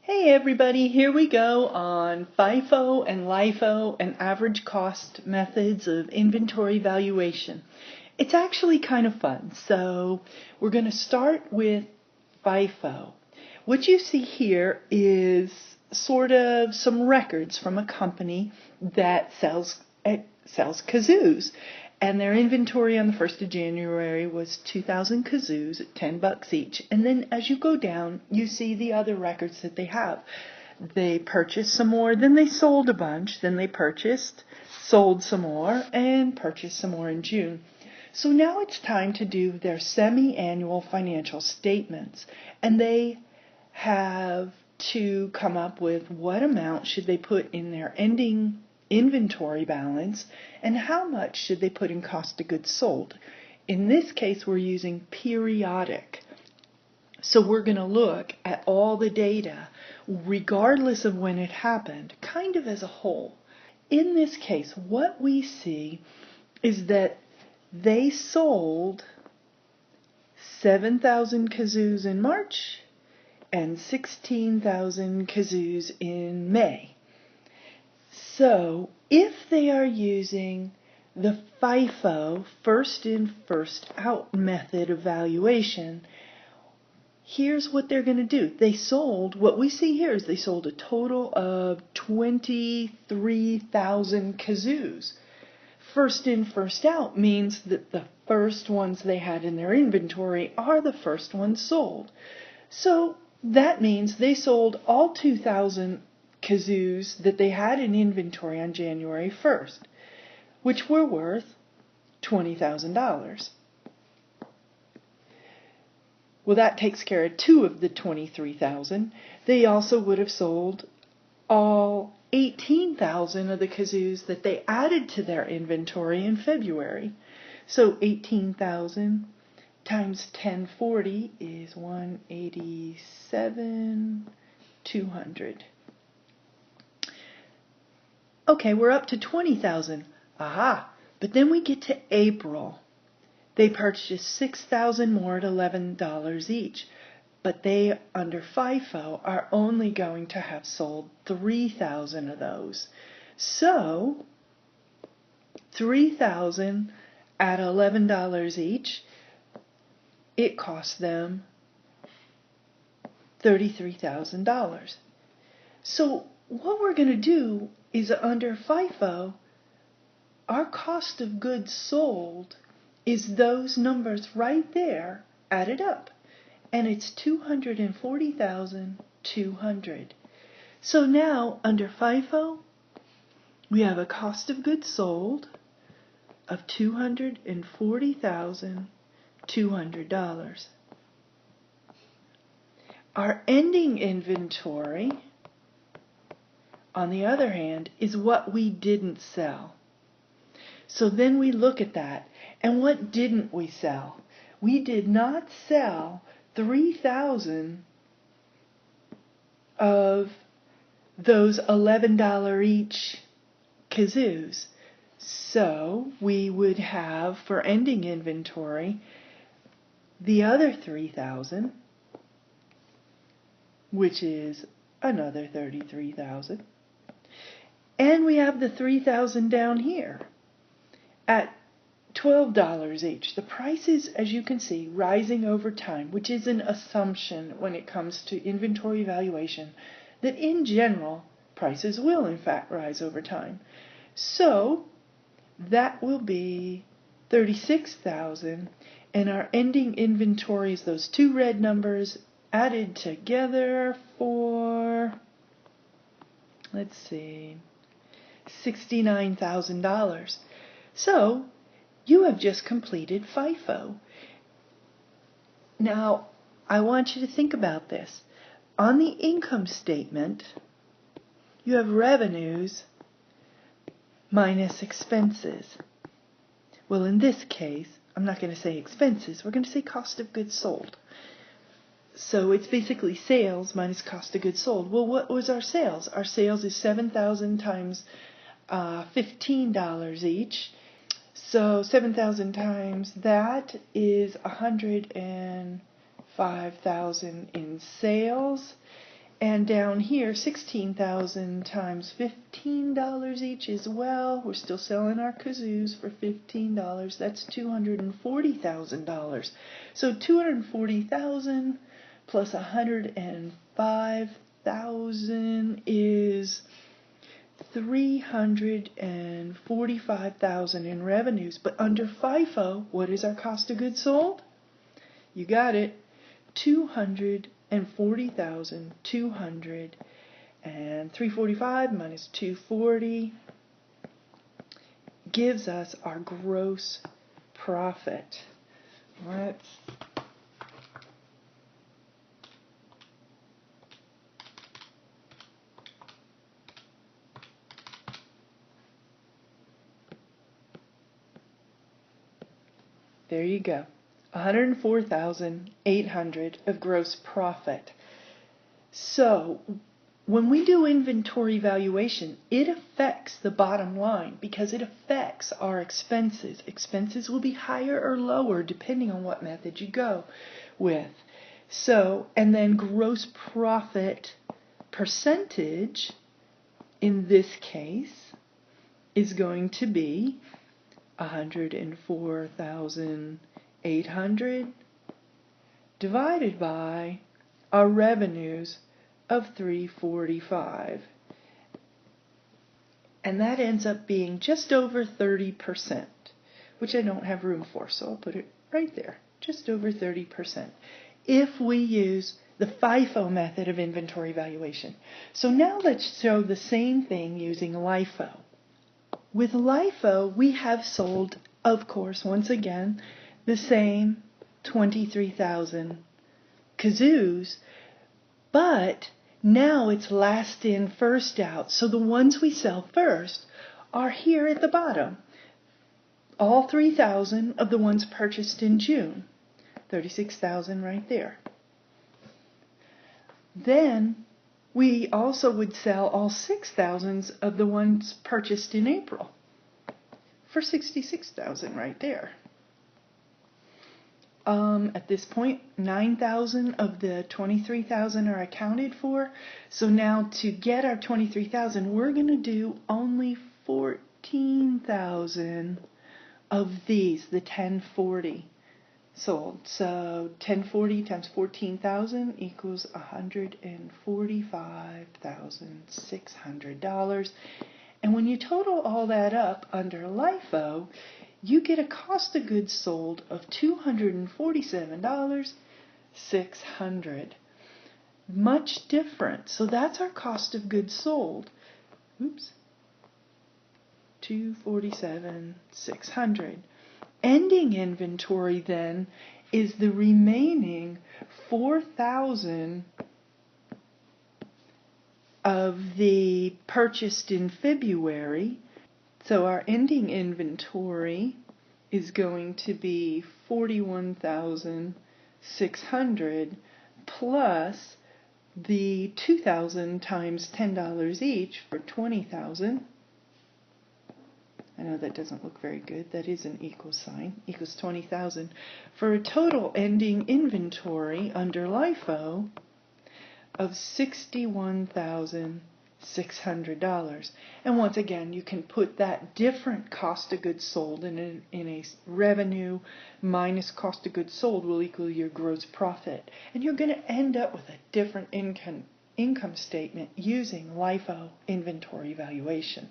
Hey everybody, here we go on FIFO and LIFO and average cost methods of inventory valuation. It's actually kind of fun, so we're going to start with FIFO. What you see here is sort of some records from a company that sells kazoos. And their inventory on the 1st of January was 2,000 kazoos at $10 each. And then as you go down, you see the other records that they have. They purchased some more, then they sold a bunch, then they purchased, sold some more, and purchased some more in June. So now it's time to do their semi-annual financial statements. And they have to come up with what amount should they put in their ending inventory balance and how much should they put in cost of goods sold. In this case, we're using periodic. So we're going to look at all the data regardless of when it happened, kind of as a whole. In this case, what we see is that they sold 7,000 kazoos in March and 16,000 kazoos in May. So, if they are using the FIFO, first in, first out method of valuation, here's what they're going to do. They sold, what we see here is they sold a total of 23,000 kazoos. First in, first out means that the first ones they had in their inventory are the first ones sold. So, that means they sold all 2,000 kazoos that they had in inventory on January 1st, which were worth $20,000. Well, that takes care of 2 of the 23,000. They also would have sold all 18,000 of the kazoos that they added to their inventory in February. So 18,000 times 1040 is 187,200. Okay, we're up to 20,000. Aha! But then we get to April. They purchased 6,000 more at $11 each. But they, under FIFO, are only going to have sold 3,000 of those. So, 3,000 at $11 each, it cost them $33,000. So, what we're going to do is under FIFO, our cost of goods sold is those numbers right there added up. And it's $240,200. So now, under FIFO, we have a cost of goods sold of $240,200. Our ending inventory, on the other hand, is what we didn't sell. So then we look at that. And what didn't we sell? We did not sell 3,000 of those $11 each kazoos. So we would have, for ending inventory, the other 3,000, which is another 33,000. And we have the 3,000 down here at $12 each. The prices, as you can see, rising over time, which is an assumption when it comes to inventory valuation, that in general, prices will in fact rise over time. So, that will be 36,000, and our ending inventory is those two red numbers added together for, let's see, $69,000. So, you have just completed FIFO. Now, I want you to think about this. On the income statement, you have revenues minus expenses. Well, in this case, I'm not going to say expenses, we're going to say cost of goods sold. So it's basically sales minus cost of goods sold. Well, what was our sales? Our sales is 7,000 times $15 each. So 7,000 times that is 105,000 in sales, And down here, 16,000 times $15 each as well. We're still selling our kazoos for $15. That's $240,000. So $240,000 plus $105,000 is $345,000 in revenues. But under FIFO, what is our cost of goods sold? You got it, $240,200, and 345 minus 240 gives us our gross profit. There you go. $104,800 of gross profit. So when we do inventory valuation, it affects the bottom line because it affects our expenses. Expenses will be higher or lower depending on what method you go with. So, and then gross profit percentage in this case is going to be 104,800 divided by our revenues of 345, and that ends up being just over 30%, which I don't have room for, so I'll put it right there, just over 30%, if we use the FIFO method of inventory valuation. So now let's show the same thing using LIFO. With LIFO, we have sold, of course, once again, the same 23,000 kazoos, but now it's last in, first out. So the ones we sell first are here at the bottom. All 3,000 of the ones purchased in June, 36,000 right there. Then we also would sell all 6,000 of the ones purchased in April for 66,000 right there. At this point, 9,000 of the 23,000 are accounted for. So now to get our 23,000, we're going to do only 14,000 of these, the 1040. Sold. So 1040 times 14,000 equals $145,600. And when you total all that up under LIFO, you get a cost of goods sold of $247,600. Much different. So that's our cost of goods sold. Oops. $247,600. Ending inventory then is the remaining 4,000 of the purchased in February. So our ending inventory is going to be 41,600 plus the 2,000 times $10 each for 20,000. I know that doesn't look very good. That is an equal sign. Equals 20,000 for a total ending inventory under LIFO of $61,600. And once again, you can put that different cost of goods sold in a revenue minus cost of goods sold will equal your gross profit. And you're going to end up with a different income statement using LIFO inventory valuation.